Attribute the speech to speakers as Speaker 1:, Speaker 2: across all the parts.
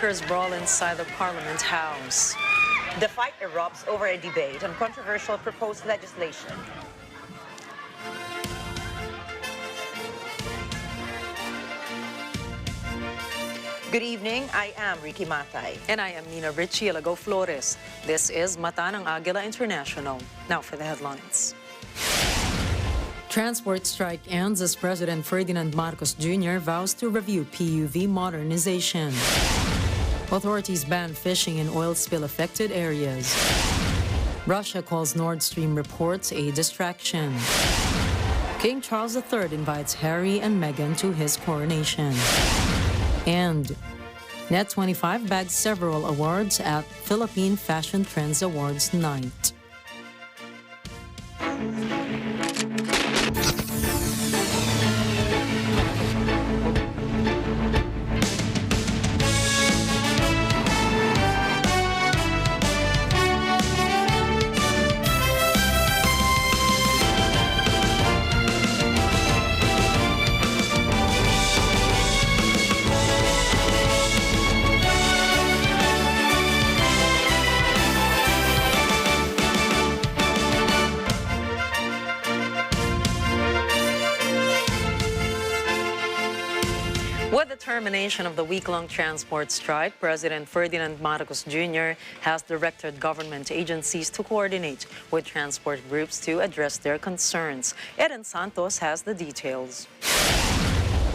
Speaker 1: workers brawl inside the Parliament House.
Speaker 2: The fight erupts over a debate on controversial proposed legislation. Good evening, I am Ricky Matay.
Speaker 1: And I am Nina Richie Alago Flores. This is Mata ng Agila International. Now for the headlines. Transport strike ends as President Ferdinand Marcos Jr. vows to review PUV modernization. Authorities ban fishing in oil spill-affected areas. Russia calls Nord Stream reports a distraction. King Charles III invites Harry and Meghan to his coronation. And Net25 bagged several awards at Philippine Fashion Trends Awards night. With the termination of the week-long transport strike, President Ferdinand Marcos Jr. has directed government agencies to coordinate with transport groups to address their concerns. Eden Santos has the details.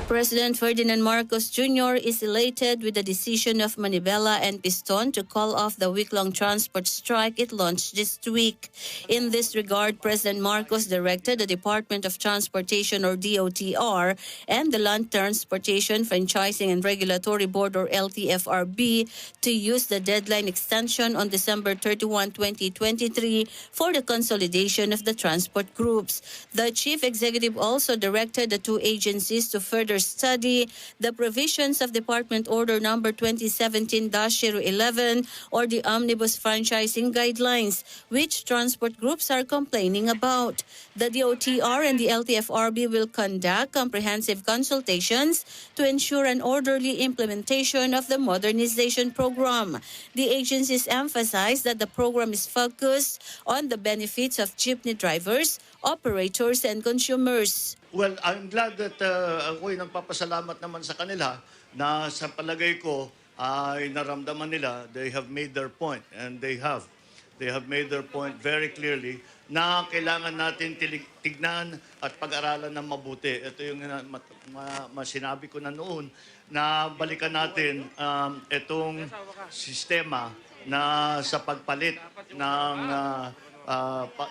Speaker 3: President Ferdinand Marcos Jr. is elated with the decision of Manibela and Piston to call off the week-long transport strike it launched this week. In this regard, President Marcos directed the Department of Transportation or DOTR and the Land Transportation Franchising and Regulatory Board or LTFRB to use the deadline extension on December 31, 2023 for the consolidation of the transport groups. The chief executive also directed the two agencies to further study the provisions of Department Order Number 2017-011 or the Omnibus Franchising Guidelines, which transport groups are complaining about. The DOTR and the LTFRB will conduct comprehensive consultations to ensure an orderly implementation of the modernization program. The agencies emphasize that the program is focused on the benefits of jeepney drivers, operators, and consumers.
Speaker 4: Well, I'm glad that ako'y nagpapasalamat naman sa kanila na sa palagay ko ay naramdaman nila, they have made their point and they have made their point very clearly na kailangan natin tignan at pag-aralan ng mabuti. Ito yung sinabi ko na noon na balikan natin itong sistema na sa pagpalit ng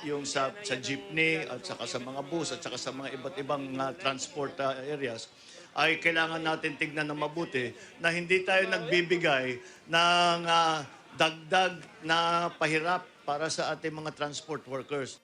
Speaker 4: yung sa jeepney at saka sa mga bus at saka sa mga iba't ibang transport areas ay kailangan natin tignan ng mabuti na hindi tayo nagbibigay ng dagdag na pahirap para sa ating mga transport workers.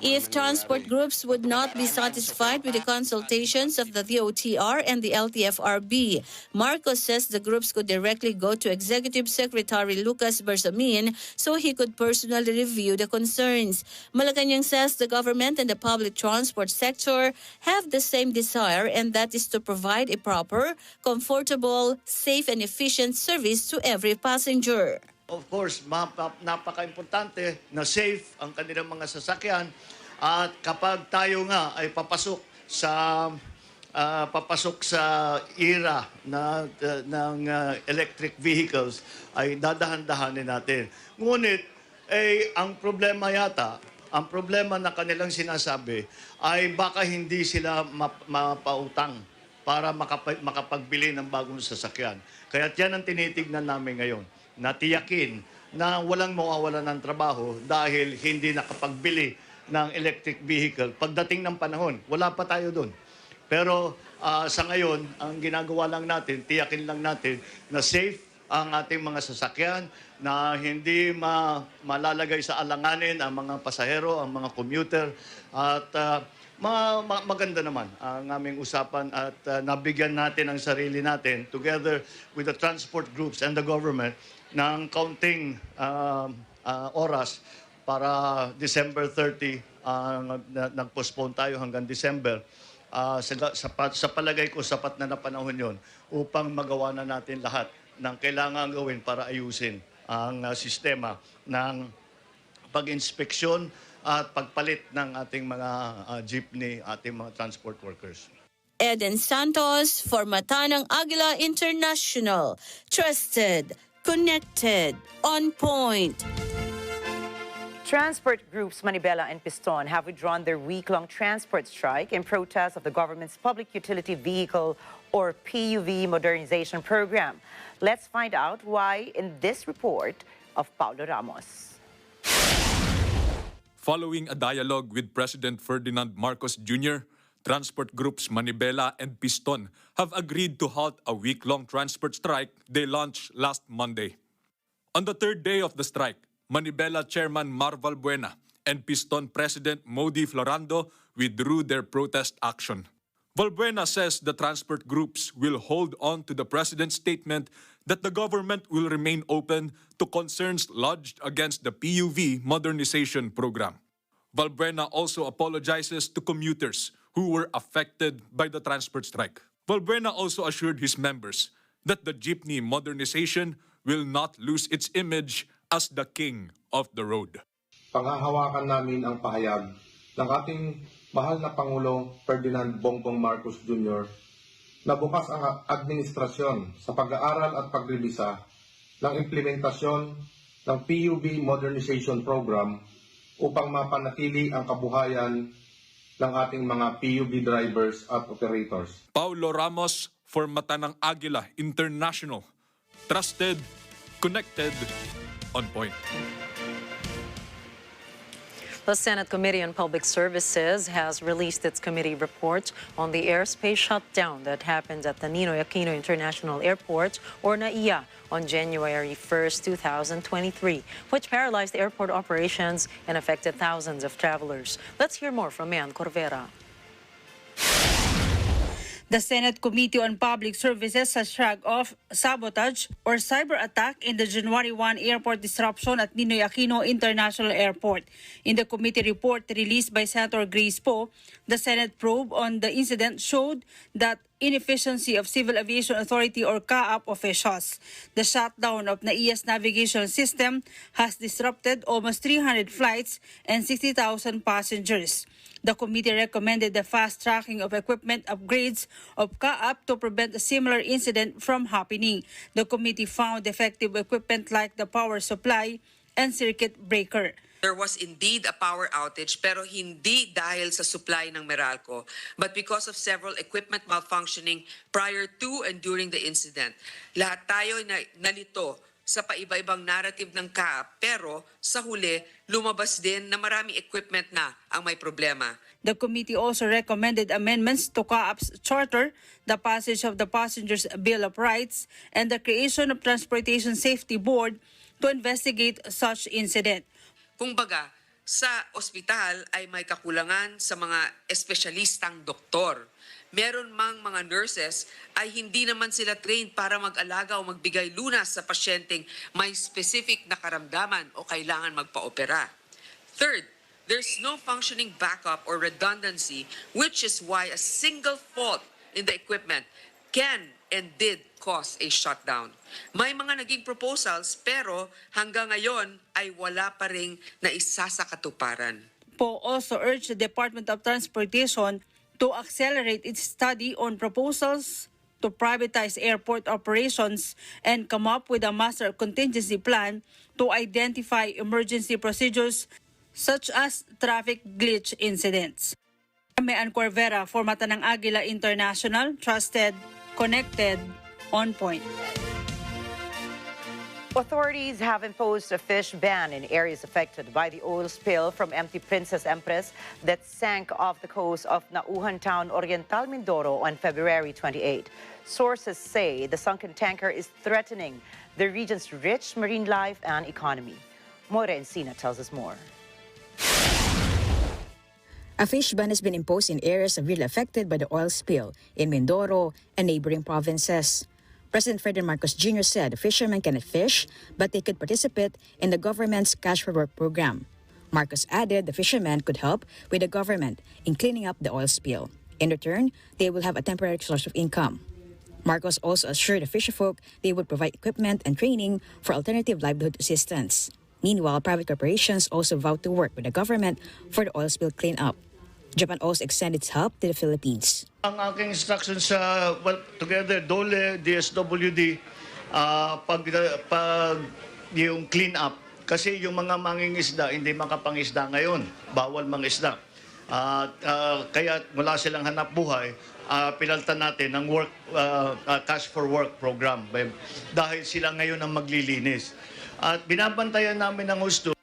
Speaker 3: If transport groups would not be satisfied with the consultations of the DOTR and the LTFRB, Marcos says the groups could directly go to Executive Secretary Lucas Bersamin so he could personally review the concerns. Malacanang says the government and the public transport sector have the same desire, and that is to provide a proper, comfortable, safe, and efficient service to every passenger.
Speaker 4: Of course, napaka-importante na safe ang kanilang mga sasakyan at kapag tayo nga ay papasok sa era ng electric vehicles ay dadahan-dahanin natin. Ngunit ang problema na kanilang sinasabi ay baka hindi sila mapautang para makapagbili ng bagong sasakyan. Kaya yan ang tinitignan namin ngayon. Natiyakin na walang mawawalan ng trabaho dahil hindi nakapagbili ng electric vehicle. Pagdating ng panahon, wala pa tayo doon. Pero sa ngayon, ang ginagawa lang natin, tiyakin lang natin na safe ang ating mga sasakyan, na hindi malalagay sa alanganin ang mga pasahero, ang mga commuter, at maganda naman ang aming usapan at nabigyan natin ang sarili natin together with the transport groups and the government ng kaunting oras para December 30, nag-postpone tayo hanggang December. Sa palagay ko, sapat na panahon yon upang magawa na natin lahat ng kailangan gawin para ayusin ang sistema ng pag-inspeksyon at pagpalit ng ating mga jeepney, ating mga transport workers.
Speaker 3: Eden Santos for Matanang Agila International. Trusted, connected, on point.
Speaker 2: Transport groups Manibela and Piston have withdrawn their week-long transport strike in protest of the government's Public Utility Vehicle or PUV modernization program. Let's find out why in this report of Paulo Ramos.
Speaker 5: Following a dialogue with President Ferdinand Marcos Jr., transport groups Manibela and Piston have agreed to halt a week-long transport strike they launched last Monday. On the third day of the strike, Manibela Chairman Mar Valbuena and Piston President Modi Florando withdrew their protest action. Valbuena says the transport groups will hold on to the president's statement that the government will remain open to concerns lodged against the PUV modernization program. Valbuena also apologizes to commuters who were affected by the transport strike. Valbuena also assured his members that the jeepney modernization will not lose its image as the king of the road.
Speaker 6: Panghahawakan namin ang pahayag ng ating mahal na Pangulo Ferdinand Bongbong Marcos Jr. na bukas ang administrasyon sa pag-aaral at pagrevisa ng implementasyon ng PUV Modernization Program upang mapanatili ang kabuhayan ng ating mga PUV drivers at operators.
Speaker 5: Paulo Ramos for Matanang Agila International. Trusted, connected, on point.
Speaker 1: The Senate Committee on Public Services has released its committee report on the airspace shutdown that happened at the Ninoy Aquino International Airport, or NAIA, on January 1st, 2023, which paralyzed airport operations and affected thousands of travelers. Let's hear more from Mian Corvera.
Speaker 7: The Senate Committee on Public Services has shrugged off sabotage or cyber attack in the January 1 airport disruption at Ninoy Aquino International Airport. In the committee report released by Senator Grace Poe, the Senate probe on the incident showed that inefficiency of Civil Aviation Authority or CAAP officials. The shutdown of NAIA's navigation system has disrupted almost 300 flights and 60,000 passengers. The committee recommended the fast-tracking of equipment upgrades of CAAP to prevent a similar incident from happening. The committee found defective equipment like the power supply and circuit breaker.
Speaker 8: There was indeed a power outage pero hindi dahil sa supply ng Meralco but because of several equipment malfunctioning prior to and during the incident. Lahat tayo nalito sa paiba-ibang narrative ng CAAP pero sa huli lumabas din na maraming equipment na ang may problema.
Speaker 7: The committee also recommended amendments to CAAP's charter, the passage of the Passengers Bill of Rights, and the creation of Transportation Safety Board to investigate such incident.
Speaker 8: Kung baga, sa ospital ay may kakulangan sa mga espesyalistang doktor. Meron mang mga nurses ay hindi naman sila trained para mag-alaga o magbigay lunas sa pasyenteng may specific na karamdaman o kailangan magpa-opera. Third, there's no functioning backup or redundancy, which is why a single fault in the equipment can and did cause a shutdown. May mga naging proposals pero hanggang ngayon ay wala pa ring naisa sa katuparan.
Speaker 7: Poe also urged the Department of Transportation to accelerate its study on proposals to privatize airport operations and come up with a master contingency plan to identify emergency procedures such as traffic glitch incidents. Mian Corvera for Matanang Agila International, trusted, connected, on point.
Speaker 2: Authorities have imposed a fish ban in areas affected by the oil spill from MT Princess Empress that sank off the coast of Nauhan Town, Oriental Mindoro on February 28. Sources say the sunken tanker is threatening the region's rich marine life and economy. Moira Encina tells us more.
Speaker 9: A fish ban has been imposed in areas severely affected by the oil spill in Mindoro and neighboring provinces. President Ferdinand Marcos Jr. said fishermen cannot fish, but they could participate in the government's Cash for Work program. Marcos added the fishermen could help with the government in cleaning up the oil spill. In return, they will have a temporary source of income. Marcos also assured the fisherfolk they would provide equipment and training for alternative livelihood assistance. Meanwhile, private corporations also vowed to work with the government for the oil spill cleanup. Japan also extended its help to the Philippines.
Speaker 4: Ang aking instruction sa, together, DOLE, DSWD, pag yung clean up, kasi yung mga mangingisda hindi makapangisda ngayon, bawal mangisda. Kaya wala silang hanap buhay, pinaltan natin ng cash for work program dahil sila ngayon ang maglilinis. At binabantayan namin ng gusto.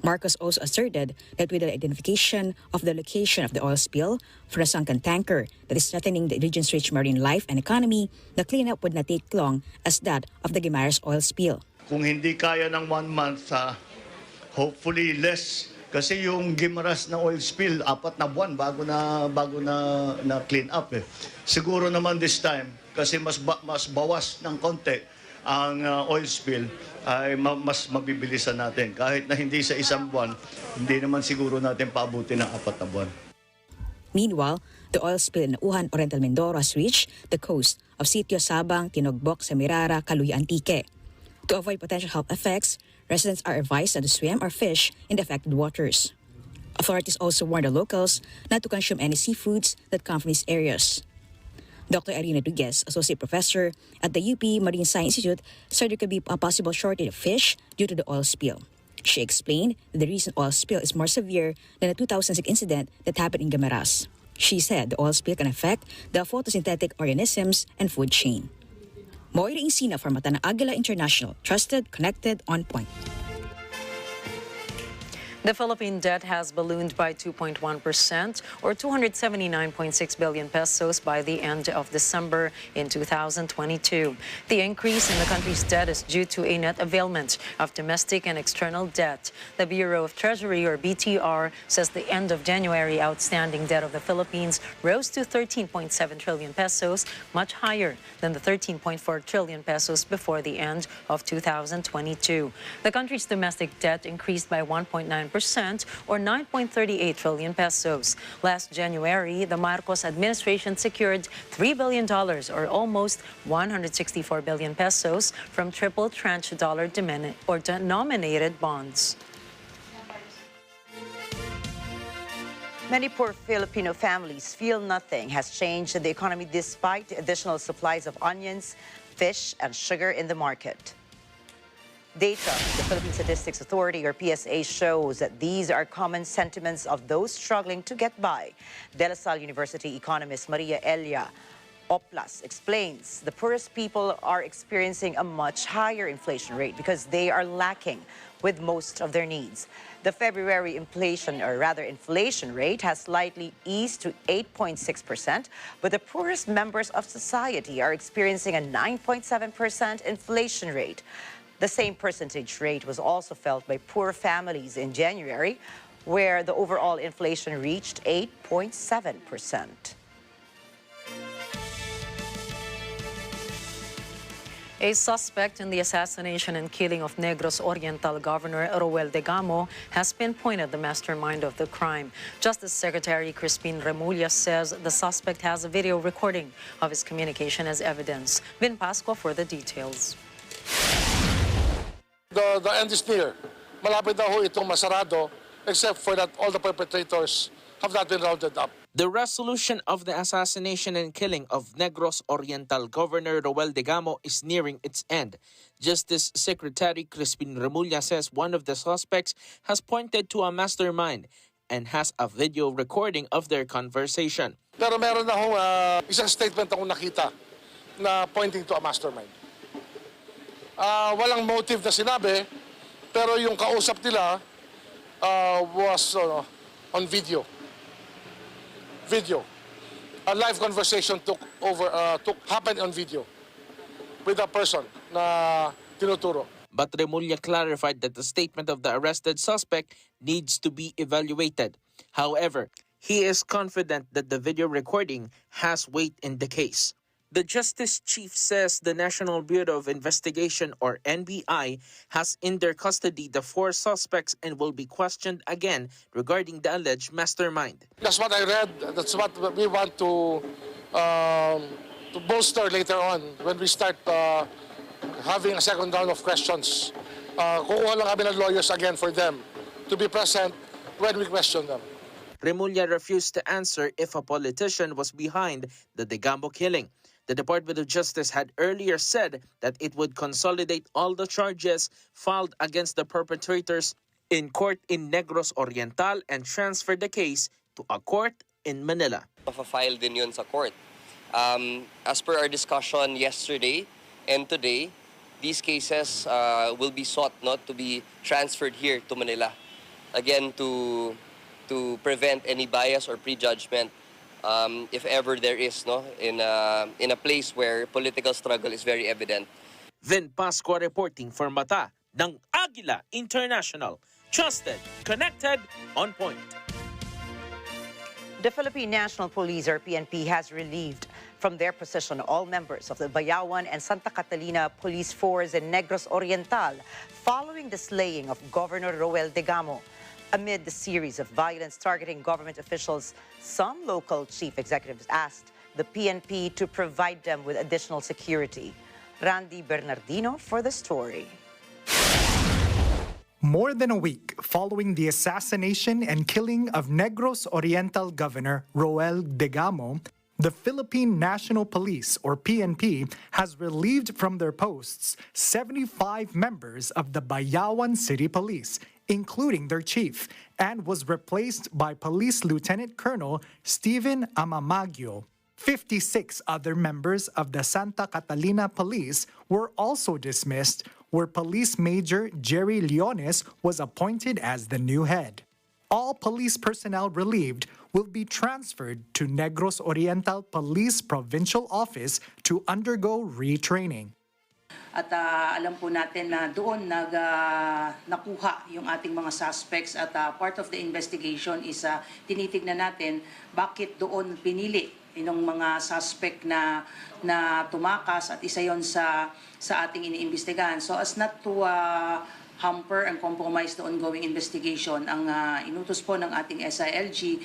Speaker 9: Marcos also asserted that with the identification of the location of the oil spill for a sunken tanker that is threatening the region's rich marine life and economy, the cleanup would not take long as that of the Guimaras oil spill.
Speaker 4: Kung hindi kaya ng 1 month, hopefully less. Kasi yung Guimaras na oil spill, 4 na buwan bago na clean up. Siguro naman this time, kasi mas bawas ng konti ang oil spill, ay mas mabibilisan natin. Kahit na hindi sa 1 buwan, hindi naman siguro natin paabutin ng 4 na buwan.
Speaker 9: Meanwhile, the oil spill in Nauhan, Oriental Mindoro has reached the coast of Sitio Sabang, Tinogbok, Semirara, Caluya, Antique. To avoid potential health effects, residents are advised not to swim or fish in the affected waters. Authorities also warn the locals not to consume any seafoods that come from these areas. Dr. Irene Dugues, Associate Professor at the UP Marine Science Institute, said there could be a possible shortage of fish due to the oil spill. She explained that the recent oil spill is more severe than the 2006 incident that happened in Guimaras. She said the oil spill can affect the photosynthetic organisms and food chain. Moira Insina for Mata ng Agila International, trusted, connected, on point.
Speaker 1: The Philippine debt has ballooned by 2.1% or 279.6 billion pesos by the end of December in 2022. The increase in the country's debt is due to a net availment of domestic and external debt. The Bureau of Treasury, or BTR, says the end of January outstanding debt of the Philippines rose to 13.7 trillion pesos, much higher than the 13.4 trillion pesos before the end of 2022. The country's domestic debt increased by 1.9% or 9.38 trillion pesos. Last January, the Marcos administration secured $3 billion or almost 164 billion pesos from triple tranche dollar denominated bonds.
Speaker 2: Many poor Filipino families feel nothing has changed in the economy despite the additional supplies of onions, fish, and sugar in the market. Data from the Philippine Statistics Authority, or PSA, shows that these are common sentiments of those struggling to get by. De La Salle University economist Maria Elia Oplas explains the poorest people are experiencing a much higher inflation rate because they are lacking with most of their needs. The February inflation rate has slightly eased to 8.6%, but the poorest members of society are experiencing a 9.7% inflation rate. The same percentage rate was also felt by poor families in January, where the overall inflation reached 8.7%.
Speaker 1: A suspect in the assassination and killing of Negros Oriental Governor Roel Degamo has pinpointed the mastermind of the crime. Justice Secretary Crispin Remulla says the suspect has a video recording of his communication as evidence. Vin Pasco for the details.
Speaker 10: The end is near. Malapit na ho itong masarado, except for that all the perpetrators have not been rounded up.
Speaker 11: The resolution of the assassination and killing of Negros Oriental Governor Roel Degamo is nearing its end. Justice Secretary Crispin Remulla says one of the suspects has pointed to a mastermind and has a video recording of their conversation.
Speaker 10: Pero meron na ho isang statement akong nakita na pointing to a mastermind. Walang motive na sinabi, pero yung kausap nila was on video. A live conversation happened on video with a person na tinuturo.
Speaker 11: But Remulla clarified that the statement of the arrested suspect needs to be evaluated. However, he is confident that the video recording has weight in the case. The Justice Chief says the National Bureau of Investigation, or NBI, has in their custody the 4 suspects and will be questioned again regarding the alleged mastermind.
Speaker 10: That's what I read. That's what we want to bolster later on when we start having a second round of questions. Kukuha lang kami ng lawyers again for them to be present when we question them.
Speaker 11: Remulla refused to answer if a politician was behind the Degamo killing. The Department of Justice had earlier said that it would consolidate all the charges filed against the perpetrators in court in Negros Oriental and transfer the case to a court in Manila.
Speaker 12: Mapa-file din yun sa court. As per our discussion yesterday and today, these cases will be sought not to be transferred here to Manila. Again, to prevent any bias or prejudgment if ever there is, in a place where political struggle is very evident.
Speaker 11: Vin Pascua reporting for Mata ng Agila International. Trusted, connected, on point.
Speaker 2: The Philippine National Police, or PNP, has relieved from their position all members of the Bayawan and Santa Catalina Police Force in Negros Oriental following the slaying of Governor Roel Degamo. Amid the series of violence targeting government officials, some local chief executives asked the PNP to provide them with additional security. Randy Bernardino for the story.
Speaker 13: More than a week following the assassination and killing of Negros Oriental Governor Roel Degamo, the Philippine National Police, or PNP, has relieved from their posts 75 members of the Bayawan City Police, including their chief, and was replaced by Police Lieutenant Colonel Stephen Amamagio. 56 other members of the Santa Catalina Police were also dismissed, where Police Major Jerry Leones was appointed as the new head. All police personnel relieved will be transferred to Negros Oriental Police Provincial Office to undergo retraining.
Speaker 7: At alam po natin na doon nakuha yung ating mga suspects at part of the investigation is tinitignan natin bakit doon pinili yung mga suspect na tumakas at isa yon sa ating iniimbestigahan. So as not to hamper and compromise the ongoing investigation, ang inutos po ng ating SILG,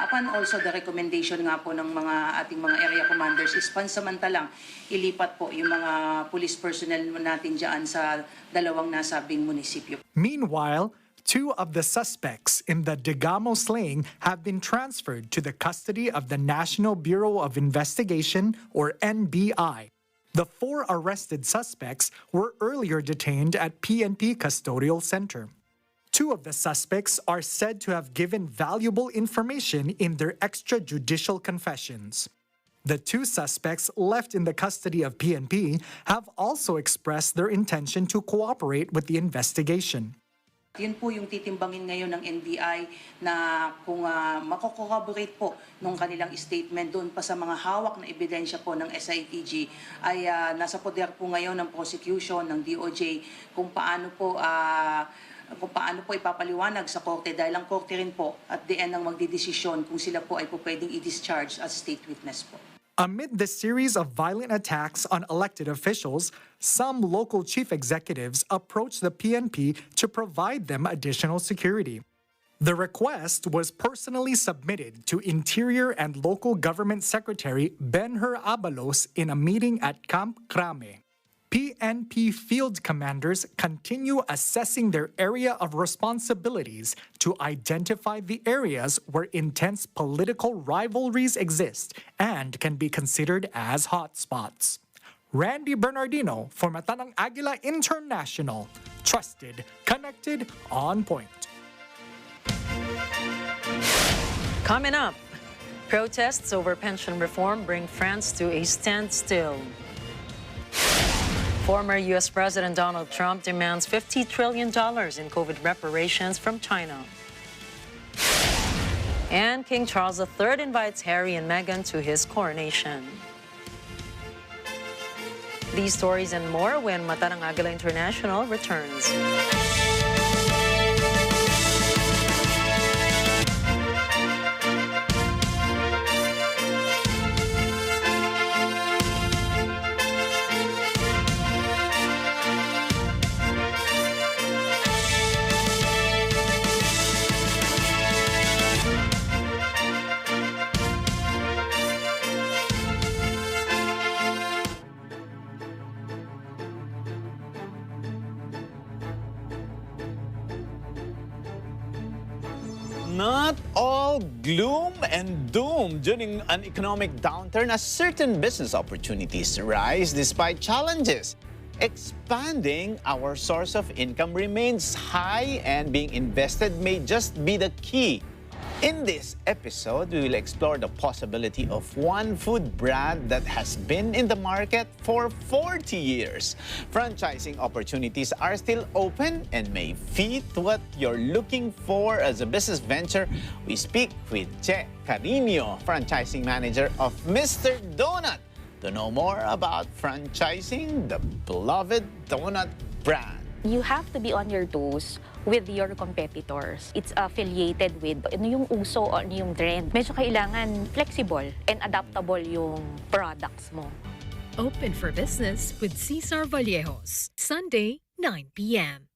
Speaker 7: upon also the recommendation nga po ng ating mga area commanders is pansamantalang ilipat po yung mga police personnel natin dyan sa dalawang nasabing munisipyo.
Speaker 13: Meanwhile, 2 of the suspects in the Degamo slaying have been transferred to the custody of the National Bureau of Investigation, or NBI. The 4 arrested suspects were earlier detained at PNP Custodial Center. 2 of the suspects are said to have given valuable information in their extrajudicial confessions. The 2 suspects left in the custody of PNP have also expressed their intention to cooperate with the investigation.
Speaker 7: Yun po yung titimbangin ngayon ng NBI na kung mako-corroborate po nung kanilang statement doon pa sa mga hawak na ebidensya po ng SITG ay nasa poder po ngayon ng prosecution ng DOJ kung paano po ipapaliwanag sa korte dahil ang korte rin po at the end ang magdidesisyon kung sila po ay po pwedeng i-discharge as state witness po.
Speaker 13: Amid the series of violent attacks on elected officials, some local chief executives approached the PNP to provide them additional security. The request was personally submitted to Interior and Local Government Secretary Ben-Hur Abalos in a meeting at Camp Crame. PNP field commanders continue assessing their area of responsibilities to identify the areas where intense political rivalries exist and can be considered as hotspots. Randy Bernardino for Mata ng Agila International. Trusted, connected, on point.
Speaker 1: Coming up, protests over pension reform bring France to a standstill. Former U.S. President Donald Trump demands $50 trillion in COVID reparations from China. And King Charles III invites Harry and Meghan to his coronation. These stories and more when Mata ng Agila International returns.
Speaker 14: not all gloom and doom during an economic downturn as certain business opportunities rise despite challenges. Expanding our source of income remains high and being invested may just be the key. In this episode, we will explore the possibility of one food brand that has been in the market for 40 years. Franchising opportunities are still open and may fit what you're looking for as a business venture. We speak with Che Carino, franchising manager of Mr. Donut, to know more about franchising the beloved donut brand.
Speaker 15: You have to be on your toes with your competitors. It's affiliated with ano yung uso o ano yung trend. Medyo kailangan flexible and adaptable yung products mo.
Speaker 16: Open for Business with Cesar Vallejos, Sunday, 9 p.m.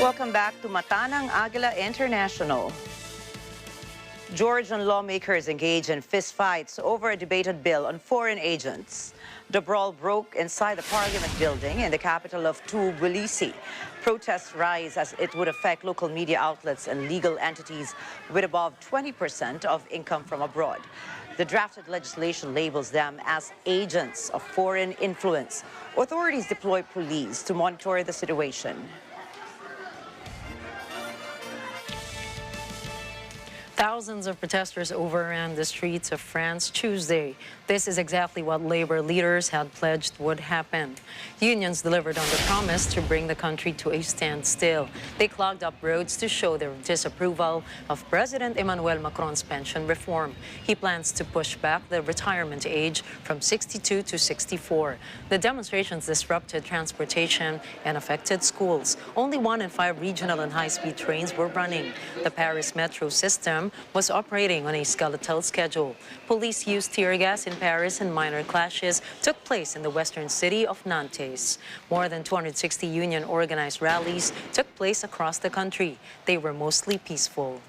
Speaker 2: Welcome back to Matanang Agila International. Georgian lawmakers engage in fistfights over a debated bill on foreign agents. The brawl broke inside the parliament building in the capital of Tbilisi. Protests rise as it would affect local media outlets and legal entities with above 20% of income from abroad. The drafted legislation labels them as agents of foreign influence. Authorities deploy police to monitor the situation.
Speaker 1: Thousands of protesters overran the streets of France Tuesday. This is exactly what labor leaders had pledged would happen. Unions delivered on the promise to bring the country to a standstill. They clogged up roads to show their disapproval of President Emmanuel Macron's pension reform. He plans to push back the retirement age from 62 to 64. The demonstrations disrupted transportation and affected schools. Only 1 in 5 regional and high-speed trains were running. The Paris metro system was operating on a skeletal schedule. Police used tear gas in Paris and minor clashes took place in the western city of Nantes. More than 260 union-organized rallies took place across the country. They were mostly peaceful.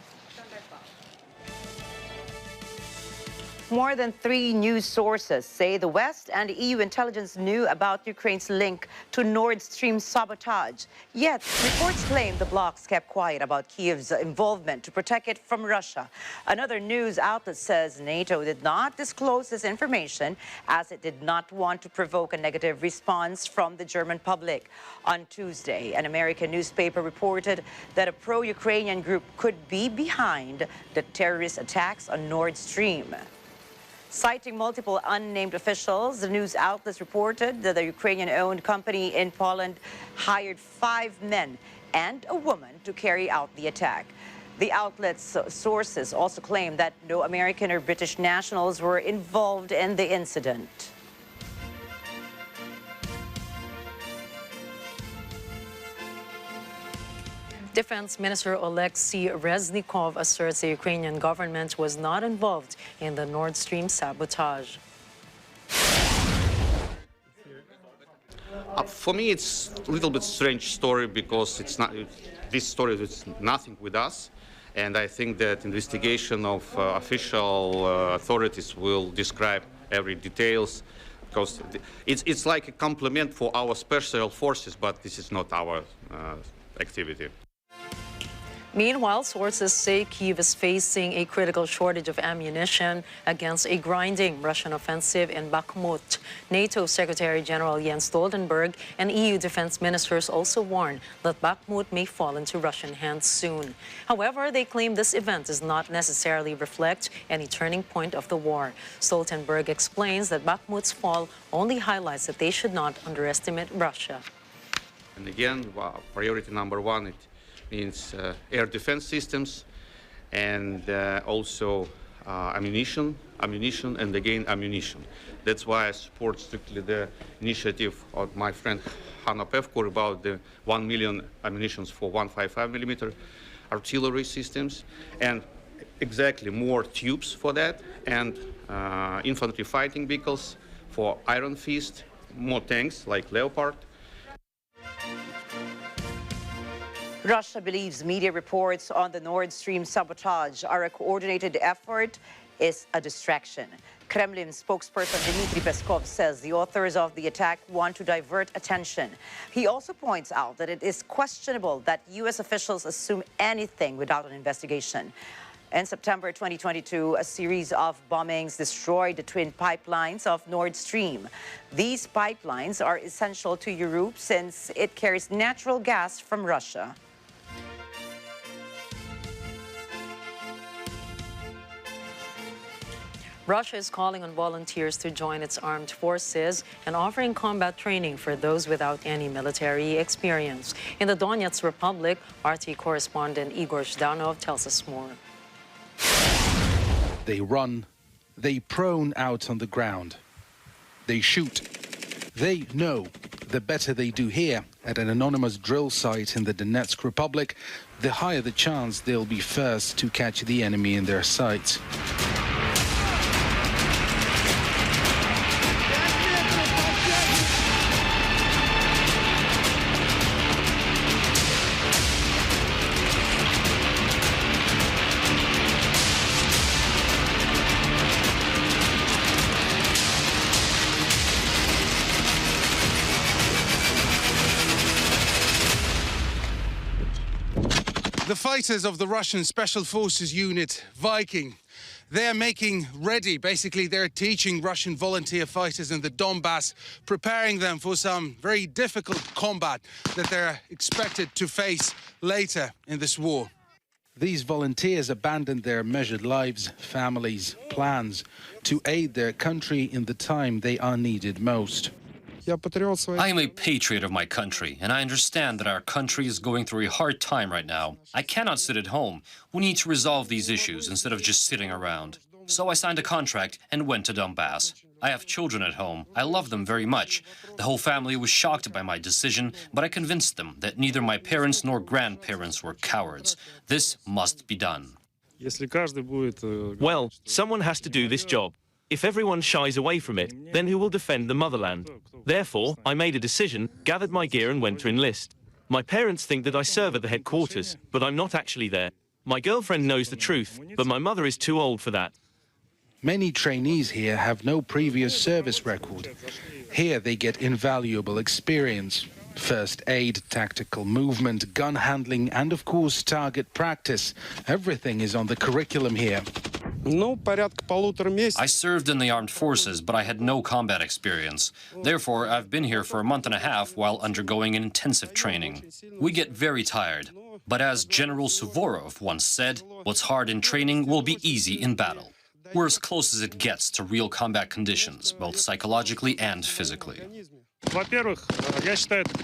Speaker 2: More than 3 news sources say the West and EU intelligence knew about Ukraine's link to Nord Stream sabotage. Yet, reports claim the blocs kept quiet about Kyiv's involvement to protect it from Russia. Another news outlet says NATO did not disclose this information as it did not want to provoke a negative response from the German public. On Tuesday, an American newspaper reported that a pro-Ukrainian group could be behind the terrorist attacks on Nord Stream. Citing multiple unnamed officials, the news outlets reported that the Ukrainian-owned company in Poland hired 5 men and a woman to carry out the attack. The outlet's sources also claim that no American or British nationals were involved in the incident.
Speaker 1: Defense Minister Oleksiy Reznikov asserts the Ukrainian government was not involved in the Nord Stream sabotage.
Speaker 17: For me, it's a little bit strange story because it's not. This story is nothing with us, and I think that investigation of official authorities will describe every details. Because it's like a compliment for our special forces, but this is not our activity.
Speaker 1: Meanwhile, sources say Kyiv is facing a critical shortage of ammunition against a grinding Russian offensive in Bakhmut. NATO Secretary General Jens Stoltenberg and EU defense ministers also warn that Bakhmut may fall into Russian hands soon. However, they claim this event does not necessarily reflect any turning point of the war. Stoltenberg explains that Bakhmut's fall only highlights that they should not underestimate Russia.
Speaker 17: And again, priority number 1, it means air defense systems and also ammunition, and again ammunition. That's why I support strictly the initiative of my friend Hanna Pevkur about the 1 million ammunitions for 155mm artillery systems, and exactly more tubes for that, and infantry fighting vehicles for Iron Fist, more tanks like Leopard.
Speaker 2: Russia believes media reports on the Nord Stream sabotage are a coordinated effort is a distraction. Kremlin spokesperson Dmitry Peskov says the authors of the attack want to divert attention. He also points out that it is questionable that U.S. officials assume anything without an investigation. In September 2022, a series of bombings destroyed the twin pipelines of Nord Stream. These pipelines are essential to Europe since it carries natural gas from Russia.
Speaker 1: Russia is calling on volunteers to join its armed forces and offering combat training for those without any military experience. In the Donetsk Republic, RT correspondent Igor Zhdanov tells us more.
Speaker 18: They run, they prone out on the ground, they shoot. They know the better they do here at an anonymous drill site in the Donetsk Republic, the higher the chance they'll be first to catch the enemy in their sights.
Speaker 19: The fighters of the Russian Special Forces unit, Viking, they're making ready. Basically, they're teaching Russian volunteer fighters in the Donbass, preparing them for some very difficult combat that they're expected to face later in this war.
Speaker 18: These volunteers abandoned their measured lives, families, plans to aid their country in the time they are needed most.
Speaker 20: I am a patriot of my country, and I understand that our country is going through a hard time right now. I cannot sit at home. We need to resolve these issues instead of just sitting around. So I signed a contract and went to Donbass. I have children at home. I love them very much. The whole family was shocked by my decision, but I convinced them that neither my parents nor grandparents were cowards. This must be done.
Speaker 21: Well, someone has to do this job. If everyone shies away from it, then who will defend the motherland? Therefore, I made a decision, gathered my gear and went to enlist. My parents think that I serve at the headquarters, but I'm not actually there. My girlfriend knows the truth, but my mother is too old for that.
Speaker 18: Many trainees here have no previous service record. Here they get invaluable experience. First aid, tactical movement, gun handling, and of course target practice. Everything is on the curriculum here.
Speaker 20: I served in the armed forces, but I had no combat experience. Therefore, I've been here for a month and a half while undergoing an intensive training. We get very tired. But as General Suvorov once said, what's hard in training will be easy in battle. We're as close as it gets to real combat conditions, both psychologically and physically.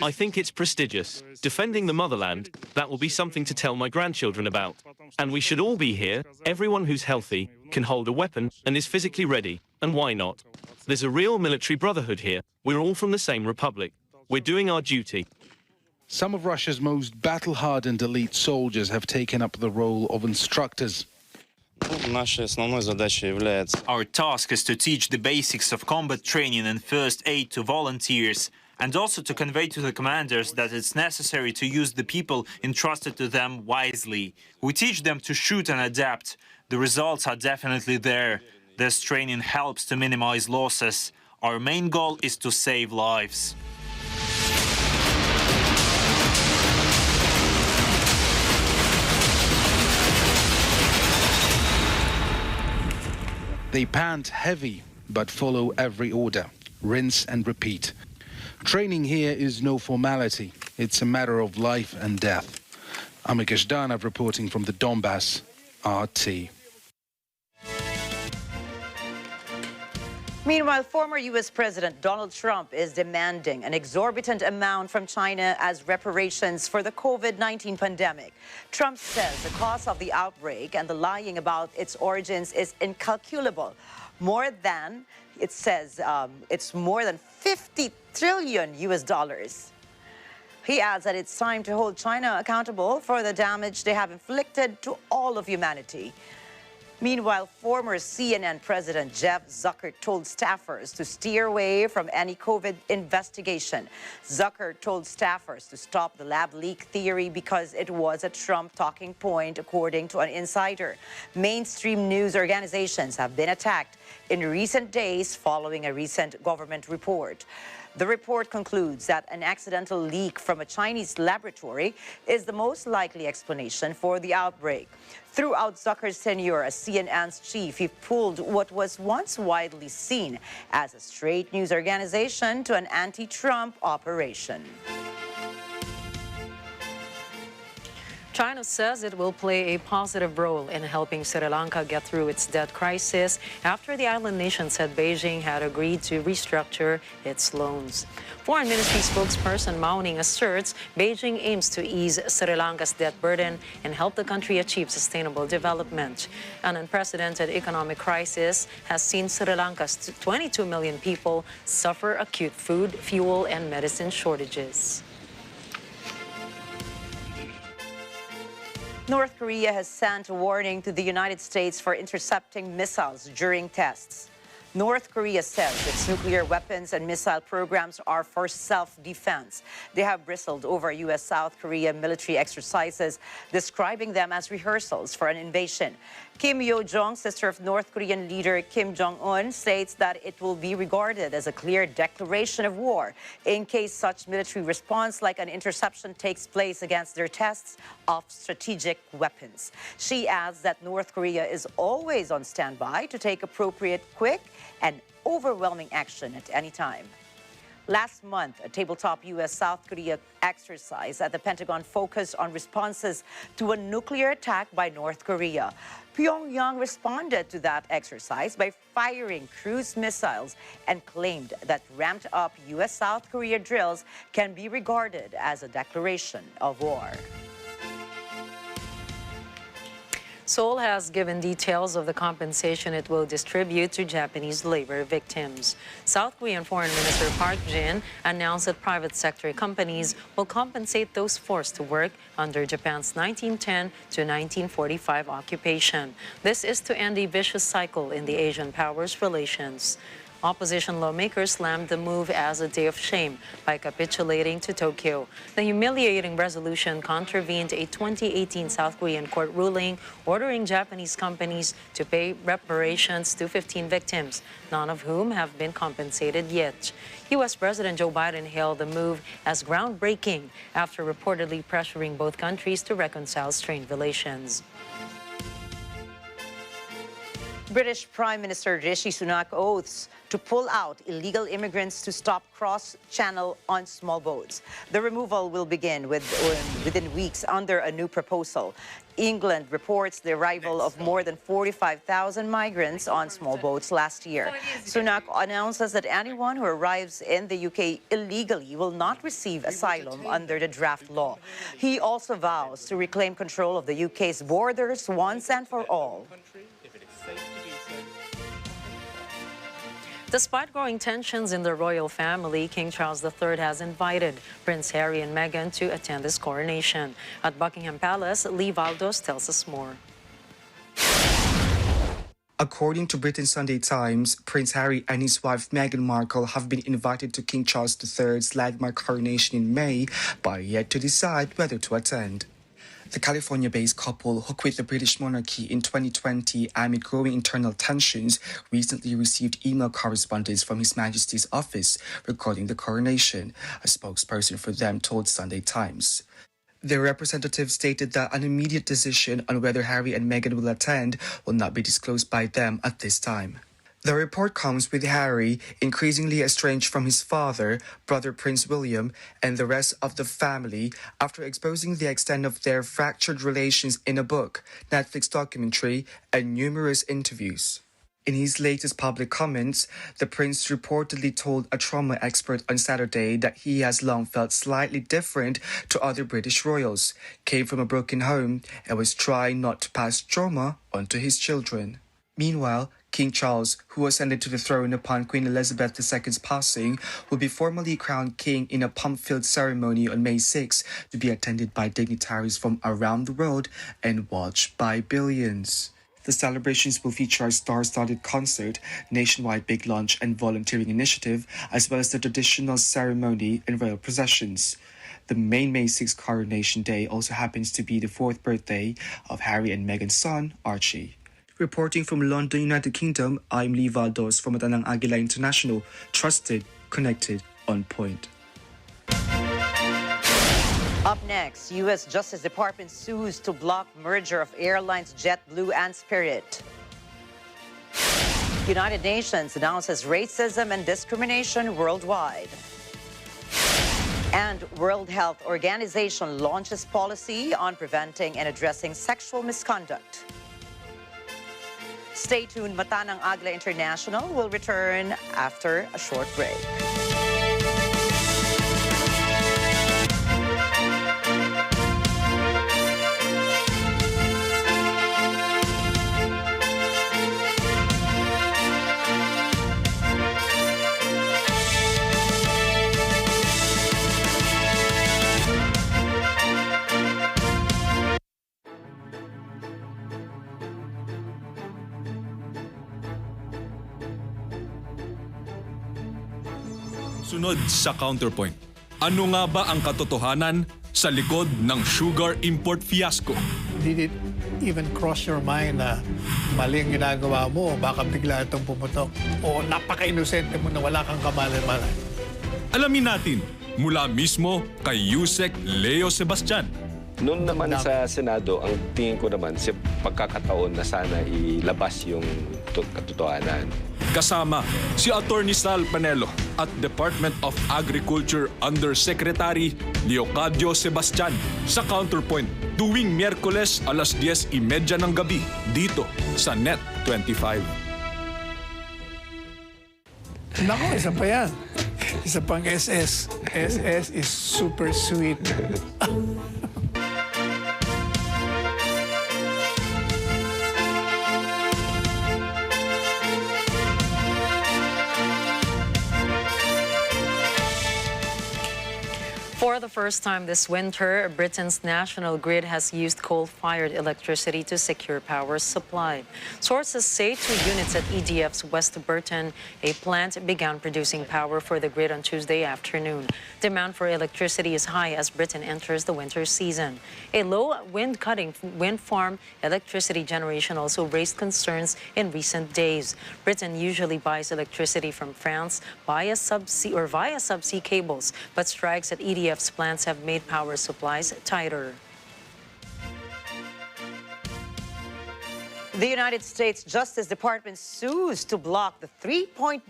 Speaker 21: I think it's prestigious. Defending the motherland, that will be something to tell my grandchildren about. And we should all be here. Everyone who's healthy can hold a weapon and is physically ready. And why not? There's a real military brotherhood here. We're all from the same republic. We're doing our duty.
Speaker 18: Some of Russia's most battle-hardened elite soldiers have taken up the role of instructors.
Speaker 22: Our task is to teach the basics of combat training and first aid to volunteers, and also to convey to the commanders that it's necessary to use the people entrusted to them wisely. We teach them to shoot and adapt. The results are definitely there. This training helps to minimize losses. Our main goal is to save lives.
Speaker 18: They pant heavy, but follow every order. Rinse and repeat. Training here is no formality. It's a matter of life and death. I'm Igor Zhdanov reporting from the Donbass, RT.
Speaker 2: Meanwhile, former U.S. President Donald Trump is demanding an exorbitant amount from China as reparations for the COVID-19 pandemic. Trump says the cost of the outbreak and the lying about its origins is incalculable. It says it's more than 50 trillion U.S. dollars. He adds that it's time to hold China accountable for the damage they have inflicted to all of humanity. Meanwhile, former CNN President Jeff Zucker told staffers to steer away from any COVID investigation. Zucker told staffers to stop the lab leak theory because it was a Trump talking point, according to an insider. Mainstream news organizations have been attacked in recent days following a recent government report. The report concludes that an accidental leak from a Chinese laboratory is the most likely explanation for the outbreak. Throughout Zucker's tenure as CNN's chief, he pulled what was once widely seen as a straight news organization to an anti-Trump operation.
Speaker 1: China says it will play a positive role in helping Sri Lanka get through its debt crisis after the island nation said Beijing had agreed to restructure its loans. Foreign Ministry spokesperson Mao Ning asserts Beijing aims to ease Sri Lanka's debt burden and help the country achieve sustainable development. An unprecedented economic crisis has seen Sri Lanka's 22 million people suffer acute food, fuel, and medicine shortages.
Speaker 2: North Korea has sent a warning to the United States for intercepting missiles during tests. North Korea says its nuclear weapons and missile programs are for self-defense. They have bristled over U.S.-South Korea military exercises, describing them as rehearsals for an invasion. Kim Yo-jong, sister of North Korean leader Kim Jong-un, states that it will be regarded as a clear declaration of war in case such military response like an interception takes place against their tests of strategic weapons. She adds that North Korea is always on standby to take appropriate, quick, and overwhelming action at any time. Last month, a tabletop U.S.-South Korea exercise at the Pentagon focused on responses to a nuclear attack by North Korea. Pyongyang responded to that exercise by firing cruise missiles and claimed that ramped-up U.S.-South Korea drills can be regarded as a declaration of war.
Speaker 1: Seoul has given details of the compensation it will distribute to Japanese labor victims. South Korean Foreign Minister Park Jin announced that private sector companies will compensate those forced to work under Japan's 1910 to 1945 occupation. This is to end a vicious cycle in the Asian powers' relations. Opposition lawmakers slammed the move as a day of shame by capitulating to Tokyo. The humiliating resolution contravened a 2018 South Korean court ruling ordering Japanese companies to pay reparations to 15 victims, none of whom have been compensated yet. U.S. President Joe Biden hailed the move as groundbreaking after reportedly pressuring both countries to reconcile strained relations.
Speaker 2: British Prime Minister Rishi Sunak oaths to pull out illegal immigrants to stop cross-channel on small boats. The removal will begin within weeks under a new proposal. England reports the arrival of more than 45,000 migrants on small boats last year. Sunak announces that anyone who arrives in the UK illegally will not receive asylum under the draft law. He also vows to reclaim control of the UK's borders once and for all.
Speaker 1: Despite growing tensions in the royal family, King Charles III has invited Prince Harry and Meghan to attend his coronation. At Buckingham Palace, Lee Valdos tells us more.
Speaker 3: According to Britain's Sunday Times, Prince Harry and his wife Meghan Markle have been invited to King Charles III's landmark coronation in May, but are yet to decide whether to attend. The California-based couple, who quit the British monarchy in 2020 amid growing internal tensions, recently received email correspondence from His Majesty's office regarding the coronation, a spokesperson for them told Sunday Times. Their representative stated that an immediate decision on whether Harry and Meghan will attend will not be disclosed by them at this time. The report comes with Harry increasingly estranged from his father, brother Prince William, and the rest of the family after exposing the extent of their fractured relations in a book, Netflix documentary, and numerous interviews. In his latest public comments, the prince reportedly told a trauma expert on Saturday that he has long felt slightly different to other British royals, came from a broken home, and was trying not to pass trauma onto his children. Meanwhile, King Charles, who ascended to the throne upon Queen Elizabeth II's passing, will be formally crowned king in a pomp-filled ceremony on May 6 to be attended by dignitaries from around the world and watched by billions. The celebrations will feature a star-studded concert, nationwide big lunch and volunteering initiative, as well as the traditional ceremony and royal processions. The main May 6 coronation day also happens to be the 4th birthday of Harry and Meghan's son, Archie. Reporting from London, United Kingdom, I'm Lee Valdos from Agila International. Trusted, connected, on point.
Speaker 2: Up next, U.S. Justice Department sues to block merger of airlines JetBlue and Spirit. United Nations announces racism and discrimination worldwide. And World Health Organization launches policy on preventing and addressing sexual misconduct. Stay tuned. Mata ng Agila International will return after a short break.
Speaker 5: Sunod sa Counterpoint, ano nga ba ang katotohanan sa likod ng sugar import fiasco?
Speaker 6: Did it even cross your mind na mali ang ginagawa mo o baka bigla itong pumutok o napaka-inosente mo na wala kang kamalay-malay?
Speaker 5: Alamin natin mula mismo kay Yusek Leo Sebastian.
Speaker 23: Noon naman sa Senado, ang tingin ko naman si pagkakataon na sana ilabas yung katotohanan.
Speaker 5: Kasama si Attorney Sal Panelo at Department of Agriculture Undersecretary Leocadio Sebastian sa Counterpoint tuwing Miyerkules alas 10:30 ng gabi dito sa Net 25.
Speaker 6: Naku, isa pa yan. Isa pang SS. SS is super sweet.
Speaker 1: For the first time this winter, Britain's national grid has used coal-fired electricity to secure power supply. Sources say 2 units at EDF's West Burton, a plant, began producing power for the grid on Tuesday afternoon. Demand for electricity is high as Britain enters the winter season. A low wind-cutting wind farm electricity generation also raised concerns in recent days. Britain usually buys electricity from France via subsea cables, but strikes at EDF's plants have made power supplies tighter.
Speaker 2: The United States Justice Department sues to block the $3.8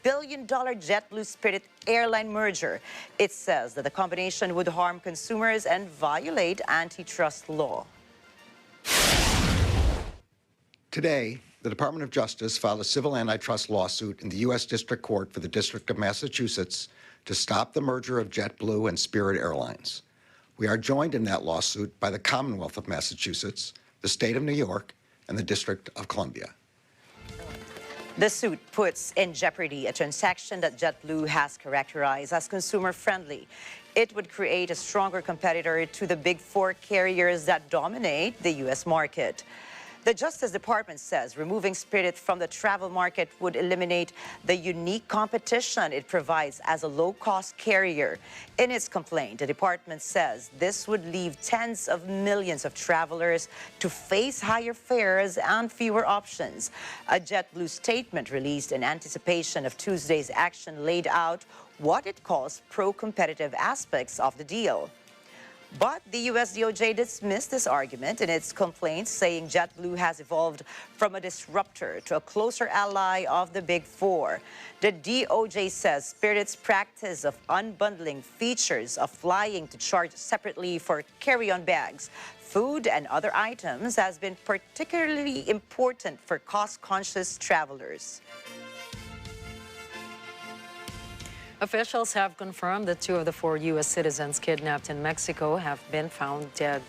Speaker 2: billion JetBlue Spirit airline merger. It says that the combination would harm consumers and violate antitrust law.
Speaker 24: Today, the Department of Justice filed a civil antitrust lawsuit in the U.S. District Court for the District of Massachusetts to stop the merger of JetBlue and Spirit Airlines. We are joined in that lawsuit by the Commonwealth of Massachusetts, the State of New York, and the District of Columbia.
Speaker 2: The suit puts in jeopardy a transaction that JetBlue has characterized as consumer-friendly. It would create a stronger competitor to the big four carriers that dominate the U.S. market. The Justice Department says removing Spirit from the travel market would eliminate the unique competition it provides as a low-cost carrier. In its complaint, the department says this would leave tens of millions of travelers to face higher fares and fewer options. A JetBlue statement released in anticipation of Tuesday's action laid out what it calls pro-competitive aspects of the deal. But the U.S. DOJ dismissed this argument in its complaint, saying JetBlue has evolved from a disruptor to a closer ally of the Big Four. The DOJ says Spirit's practice of unbundling features of flying to charge separately for carry-on bags, food, and other items has been particularly important for cost-conscious travelers.
Speaker 1: Officials have confirmed that 2 of the 4 U.S. citizens kidnapped in Mexico have been found dead.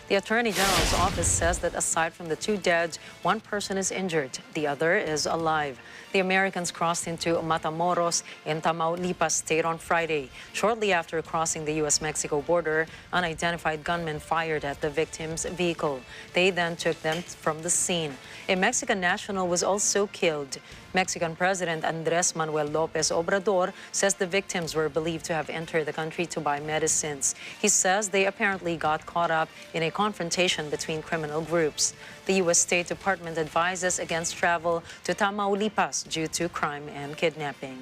Speaker 1: The Attorney General's office says that aside from the 2 dead, 1 person is injured. The other is alive. The Americans crossed into Matamoros in Tamaulipas state on Friday. Shortly after crossing the U.S.-Mexico border, unidentified gunmen fired at the victim's vehicle. They then took them from the scene. A Mexican national was also killed. Mexican President Andres Manuel Lopez Obrador says the victims were believed to have entered the country to buy medicines. He says they apparently got caught up in a confrontation between criminal groups. The U.S. State Department advises against travel to Tamaulipas due to crime and kidnapping.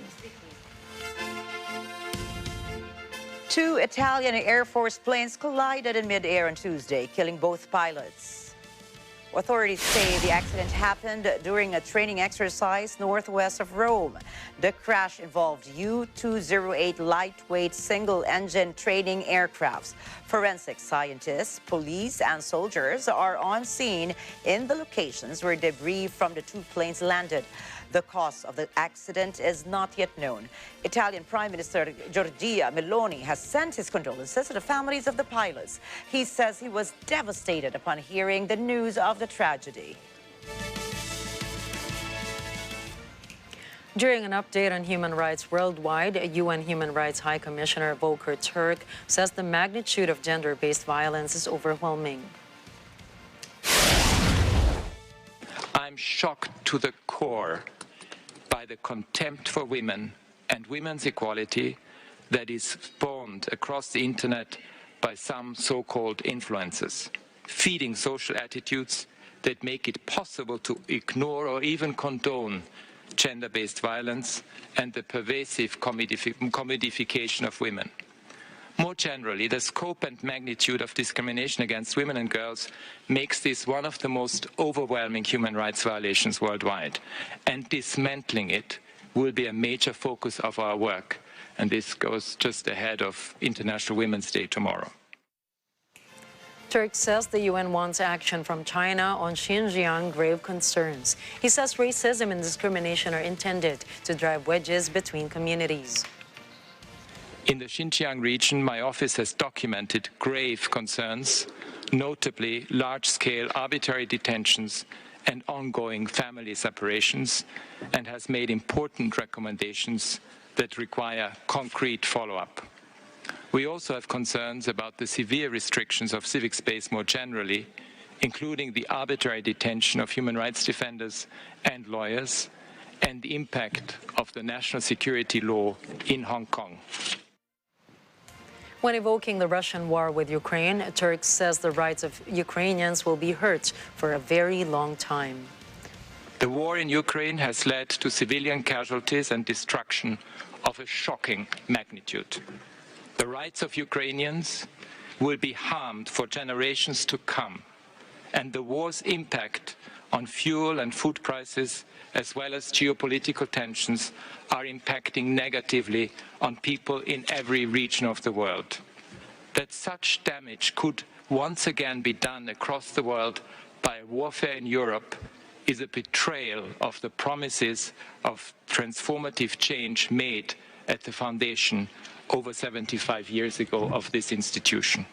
Speaker 2: 2 Italian Air Force planes collided in mid-air on Tuesday, killing both pilots. Authorities say the accident happened during a training exercise northwest of Rome. The crash involved U-208 lightweight single-engine training aircrafts. Forensic scientists, police, and soldiers are on scene in the locations where debris from the 2 planes landed. The cause of the accident is not yet known. Italian Prime Minister Giorgia Meloni has sent his condolences to the families of the pilots. He says he was devastated upon hearing the news of the tragedy.
Speaker 1: During an update on human rights worldwide, UN Human Rights High Commissioner Volker Turk says the magnitude of gender-based violence is overwhelming.
Speaker 4: I'm shocked to the core by the contempt for women and women's equality that is spawned across the internet by some so-called influencers, feeding social attitudes that make it possible to ignore or even condone gender-based violence and the pervasive commodification of women. More generally, the scope and magnitude of discrimination against women and girls makes this one of the most overwhelming human rights violations worldwide, and dismantling it will be a major focus of our work, and this goes just ahead of International Women's Day tomorrow.
Speaker 1: Turk says the UN wants action from China on Xinjiang grave concerns. He says racism and discrimination are intended to drive wedges between communities.
Speaker 4: In the Xinjiang region, my office has documented grave concerns, notably large-scale arbitrary detentions and ongoing family separations, and has made important recommendations that require concrete follow-up. We also have concerns about the severe restrictions of civic space more generally, including the arbitrary detention of human rights defenders and lawyers, and the impact of the national security law in Hong Kong.
Speaker 1: When evoking the Russian war with Ukraine, Turk says the rights of Ukrainians will be hurt for a very long time.
Speaker 4: The war in Ukraine has led to civilian casualties and destruction of a shocking magnitude. The rights of Ukrainians will be harmed for generations to come, and the war's impact on fuel and food prices, as well as geopolitical tensions, are impacting negatively on people in every region of the world. That such damage could once again be done across the world by warfare in Europe is a betrayal of the promises of transformative change made at the foundation over 75 years ago of this institution.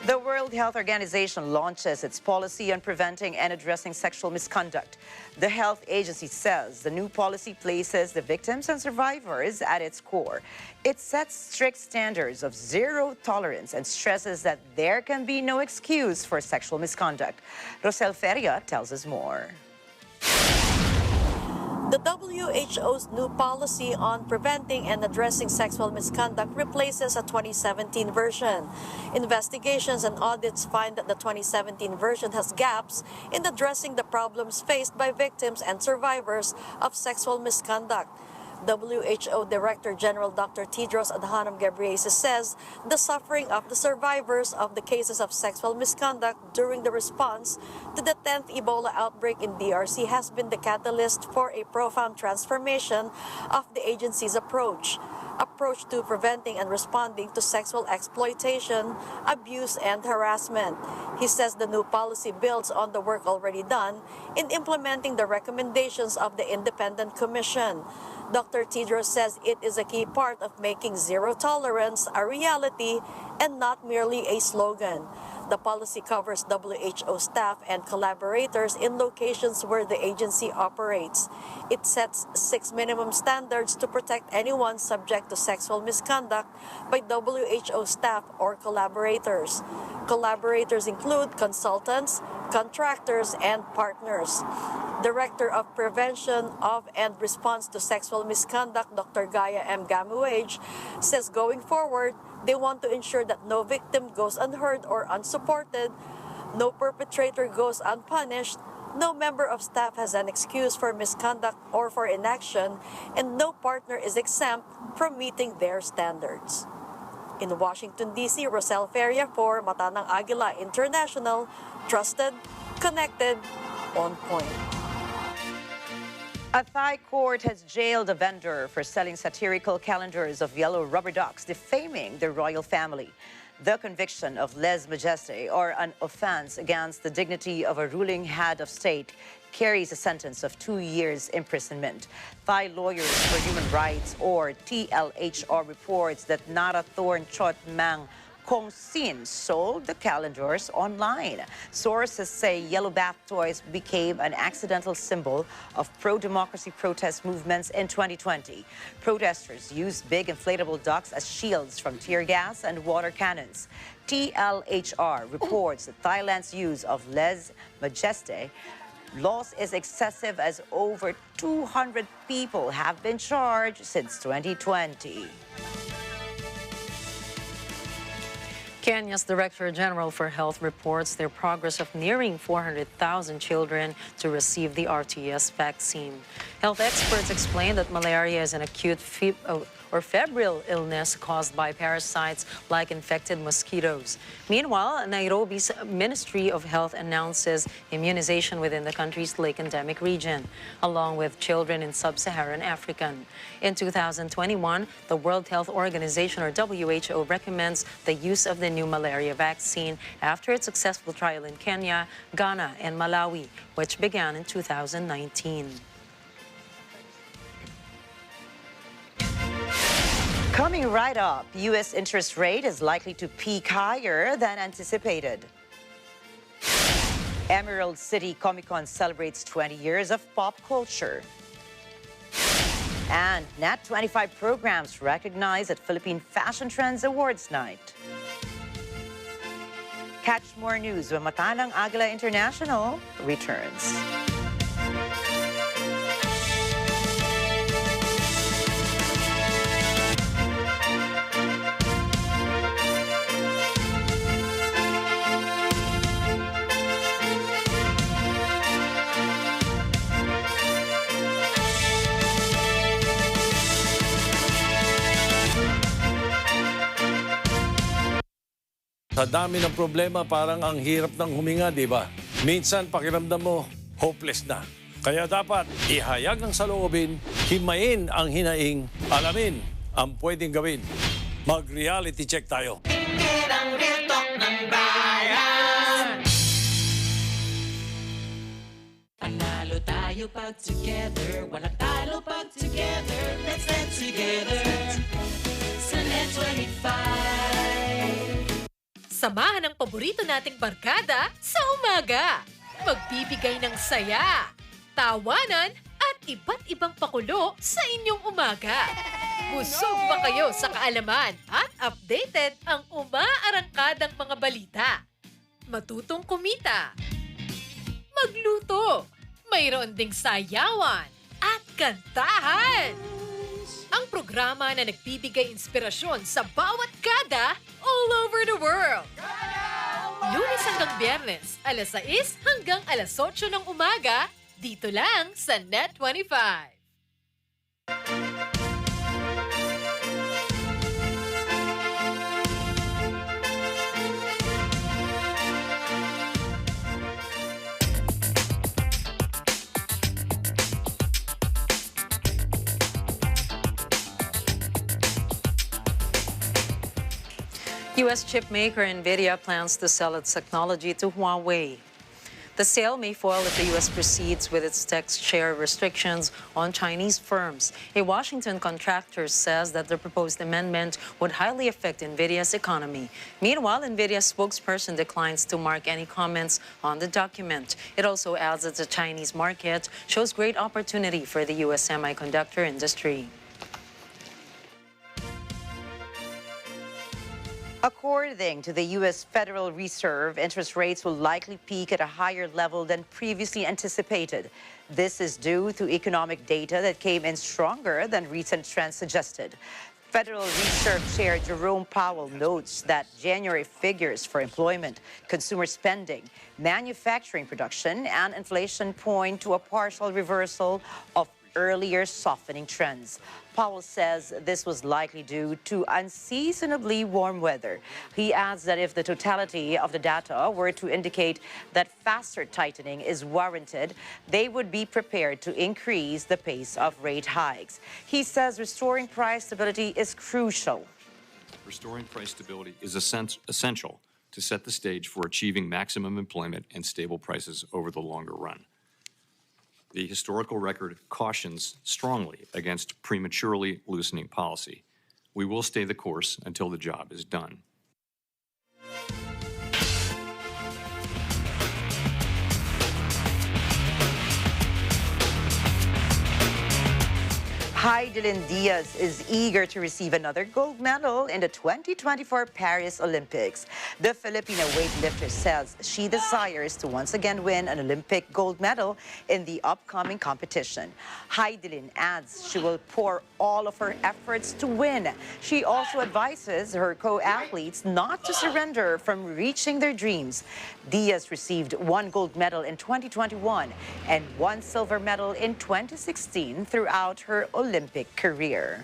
Speaker 2: The World Health Organization launches its policy on preventing and addressing sexual misconduct. The health agency says the new policy places the victims and survivors at its core. It sets strict standards of zero tolerance and stresses that there can be no excuse for sexual misconduct. Rosel Feria tells us more.
Speaker 8: The WHO's new policy on preventing and addressing sexual misconduct replaces a 2017 version. Investigations and audits find that the 2017 version has gaps in addressing the problems faced by victims and survivors of sexual misconduct. WHO Director General Dr. Tedros Adhanom Ghebreyesus says the suffering of the survivors of the cases of sexual misconduct during the response to the 10th Ebola outbreak in DRC has been the catalyst for a profound transformation of the agency's approach. approach to preventing and responding to sexual exploitation, abuse, and harassment. He says the new policy builds on the work already done in implementing the recommendations of the Independent Commission. Dr. Tedros says it is a key part of making zero tolerance a reality and not merely a slogan. The policy covers WHO staff and collaborators in locations where the agency operates. It sets 6 minimum standards to protect anyone subject to sexual misconduct by WHO staff or collaborators. Collaborators include consultants, contractors, and partners. Director of Prevention of and Response to Sexual Misconduct, Dr. Gaia M. Gamuage, says going forward, they want to ensure that no victim goes unheard or unsupported, no perpetrator goes unpunished, no member of staff has an excuse for misconduct or for inaction, and no partner is exempt from meeting their standards. In Washington, D.C., Rosel Feria for Mata ng Agila International, trusted, connected, on point.
Speaker 2: A Thai court has jailed a vendor for selling satirical calendars of yellow rubber ducks, defaming the royal family. The conviction of Les Majesté, or an offense against the dignity of a ruling head of state, carries a sentence of 2 years imprisonment. Thai Lawyers for Human Rights, or TLHR, reports that Narathorn Chot Mang Kong Sin sold the calendars online. Sources say yellow bath toys became an accidental symbol of pro-democracy protest movements in 2020. Protesters used big inflatable ducks as shields from tear gas and water cannons. TLHR reports that Thailand's use of Les Majesté loss is excessive, as over 200 people have been charged since 2020.
Speaker 1: Kenya's Director General for Health reports their progress of nearing 400,000 children to receive the RTS vaccine. Health experts explain that malaria is an acute febrile illness caused by parasites like infected mosquitoes. Meanwhile, Nairobi's Ministry of Health announces immunization within the country's lake endemic region, along with children in sub-Saharan Africa. In 2021, the World Health Organization, or WHO, recommends the use of the new malaria vaccine after its successful trial in Kenya, Ghana, and Malawi, which began in 2019.
Speaker 2: Coming right up, U.S. interest rate is likely to peak higher than anticipated. Emerald City Comic-Con celebrates 20 years of pop culture. And Nat 25 programs recognized at Philippine Fashion Trends Awards Night. Catch more news when Mata ng Agila International returns.
Speaker 9: Sa dami ng problema, parang ang hirap ng huminga, di ba? Minsan, pakiramdam mo, hopeless na. Kaya dapat ihayag ang saloobin, himayin ang hinaing, alamin ang pwedeng gawin. Mag-reality check tayo.
Speaker 10: Ang real talk ng bayan. Panalo tayo pag together, walang talo pag together. Let's stand together sa Net 25.
Speaker 16: Samahan ang paborito nating barkada sa umaga. Magbibigay ng saya, tawanan, at iba't ibang pakulo sa inyong umaga. Busog ba kayo sa kaalaman at updated ang umaarangkadang mga balita? Matutong kumita, magluto, mayroon ding sayawan at kantahan. Ang programa na nagbibigay inspirasyon sa bawat kada all over the world. Lunes hanggang Biyernes, alas 6 hanggang alas 8 ng umaga, dito lang sa Net 25.
Speaker 1: U.S. chip maker NVIDIA plans to sell its technology to Huawei. The sale may foil if the U.S. proceeds with its tax share restrictions on Chinese firms. A Washington contractor says that the proposed amendment would highly affect NVIDIA's economy. Meanwhile, NVIDIA's spokesperson declines to mark any comments on the document. It also adds that the Chinese market shows great opportunity for the U.S. semiconductor industry.
Speaker 2: According to the U.S. Federal Reserve, interest rates will likely peak at a higher level than previously anticipated. This is due to economic data that came in stronger than recent trends suggested. Federal Reserve Chair Jerome Powell notes that January figures for employment, consumer spending, manufacturing production, and inflation point to a partial reversal of earlier softening trends. Powell says this was likely due to unseasonably warm weather. He adds that if the totality of the data were to indicate that faster tightening is warranted, they would be prepared to increase the pace of rate hikes. He says restoring price stability is crucial.
Speaker 7: Restoring price stability is essential to set the stage for achieving maximum employment and stable prices over the longer run. The historical record cautions strongly against prematurely loosening policy. We will stay the course until the job is done.
Speaker 2: Heidelin Diaz is eager to receive another gold medal in the 2024 Paris Olympics. The Filipino weightlifter says she desires to once again win an Olympic gold medal in the upcoming competition. Heidelin adds she will pour all of her efforts to win. She also advises her co-athletes not to surrender from reaching their dreams. Diaz received 1 gold medal in 2021 and 1 silver medal in 2016 throughout her Olympic career.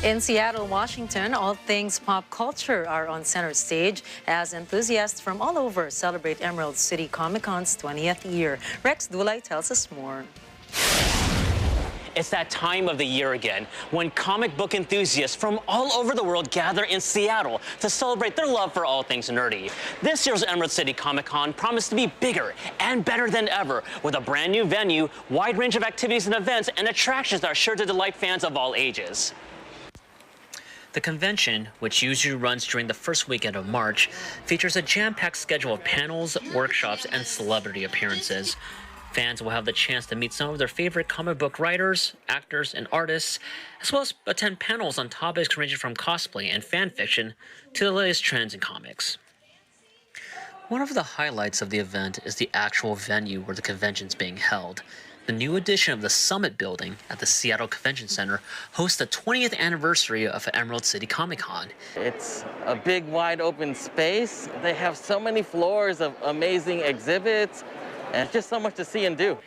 Speaker 1: In Seattle, Washington, all things pop culture are on center stage as enthusiasts from all over celebrate Emerald City Comic-Con's 20th year. Rex Dulay tells us more.
Speaker 11: It's that time of the year again when comic book enthusiasts from all over the world gather in Seattle to celebrate their love for all things nerdy. This year's Emerald City Comic-Con promised to be bigger and better than ever with a brand new venue, wide range of activities and events, and attractions that are sure to delight fans of all ages.
Speaker 12: The convention, which usually runs during the first weekend of March, features a jam-packed schedule of panels, workshops, and celebrity appearances. Fans will have the chance to meet some of their favorite comic book writers, actors, and artists, as well as attend panels on topics ranging from cosplay and fan fiction to the latest trends in comics. One of the highlights of the event is the actual venue where the convention is being held. The new edition of the Summit Building at the Seattle Convention Center hosts the 20th anniversary of Emerald City Comic-Con.
Speaker 13: It's a big, wide open space. They have so many floors of amazing exhibits, and just so much to see and do.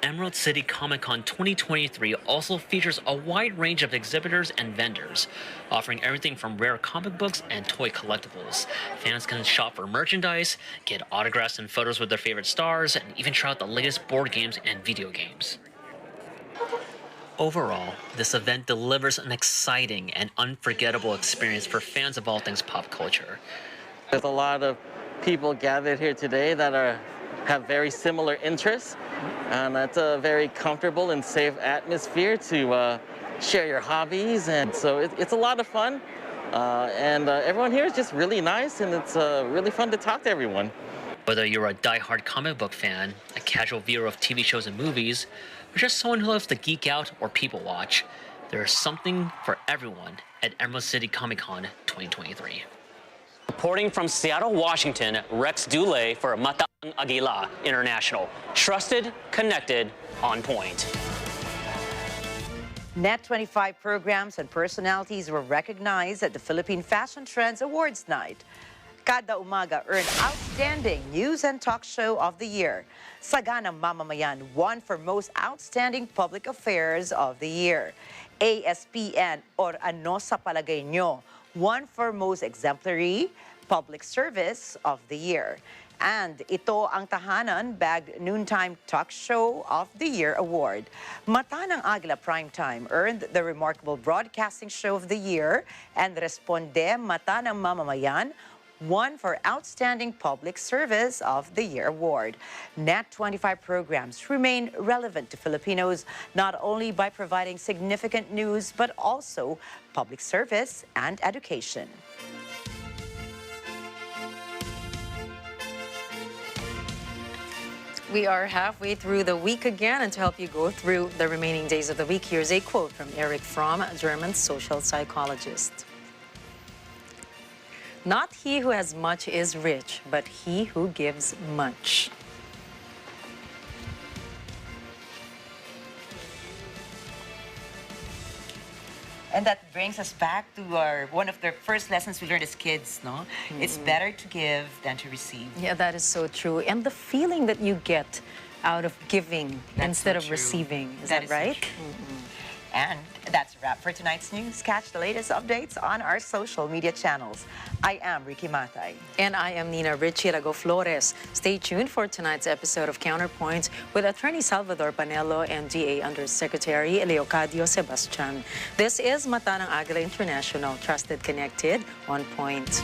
Speaker 12: Emerald City Comic-Con 2023 also features a wide range of exhibitors and vendors, offering everything from rare comic books and toy collectibles. Fans can shop for merchandise, get autographs and photos with their favorite stars, and even try out the latest board games and video games. Overall, this event delivers an exciting and unforgettable experience for fans of all things pop culture.
Speaker 13: There's a lot of people gathered here today that have very similar interests, and it's a very comfortable and safe atmosphere to share your hobbies, and so it's a lot of fun, and everyone here is just really nice, and it's really fun to talk to everyone.
Speaker 12: Whether you're a die-hard comic book fan, a casual viewer of TV shows and movies, or just someone who loves to geek out or people watch, there is something for everyone at Emerald City Comic-Con 2023.
Speaker 11: Reporting from Seattle, Washington, Rex Dulay for Mataang Agila International. Trusted, connected, on point.
Speaker 2: Net 25 programs and personalities were recognized at the Philippine Fashion Trends Awards Night. Kada Umaga earned Outstanding News and Talk Show of the Year. Saganang Mamamayan won for Most Outstanding Public Affairs of the Year. ASPN or Ano sa Palagay Nyo won for Most Exemplary Public Service of the Year. And ito ang tahanan bagged Noontime Talk Show of the Year award. Mata ng Agila Primetime earned the Remarkable Broadcasting Show of the Year, and Responde Mata ng Mamamayan won for Outstanding Public Service of the Year award. Net 25 programs remain relevant to Filipinos not only by providing significant news but also public service and education.
Speaker 1: We are halfway through the week again, and to help you go through the remaining days of the week, here's a quote from Erich Fromm, a German social psychologist. Not he who has much is rich, but he who gives much.
Speaker 2: And that brings us back to one of the first lessons we learned as kids, no? It's better to give than to receive.
Speaker 1: Yeah, that is so true. And the feeling that you get out of giving instead of receiving, is that right?
Speaker 2: So and that's a wrap for tonight's news. Catch the latest updates on our social media channels. I am Ricky Matay.
Speaker 1: And I am Nina Richie Rago Flores. Stay tuned for tonight's episode of Counterpoint with Attorney Salvador Panelo and DA Undersecretary Leocadio Sebastian. This is Mata ng Agila International, trusted, connected, on point.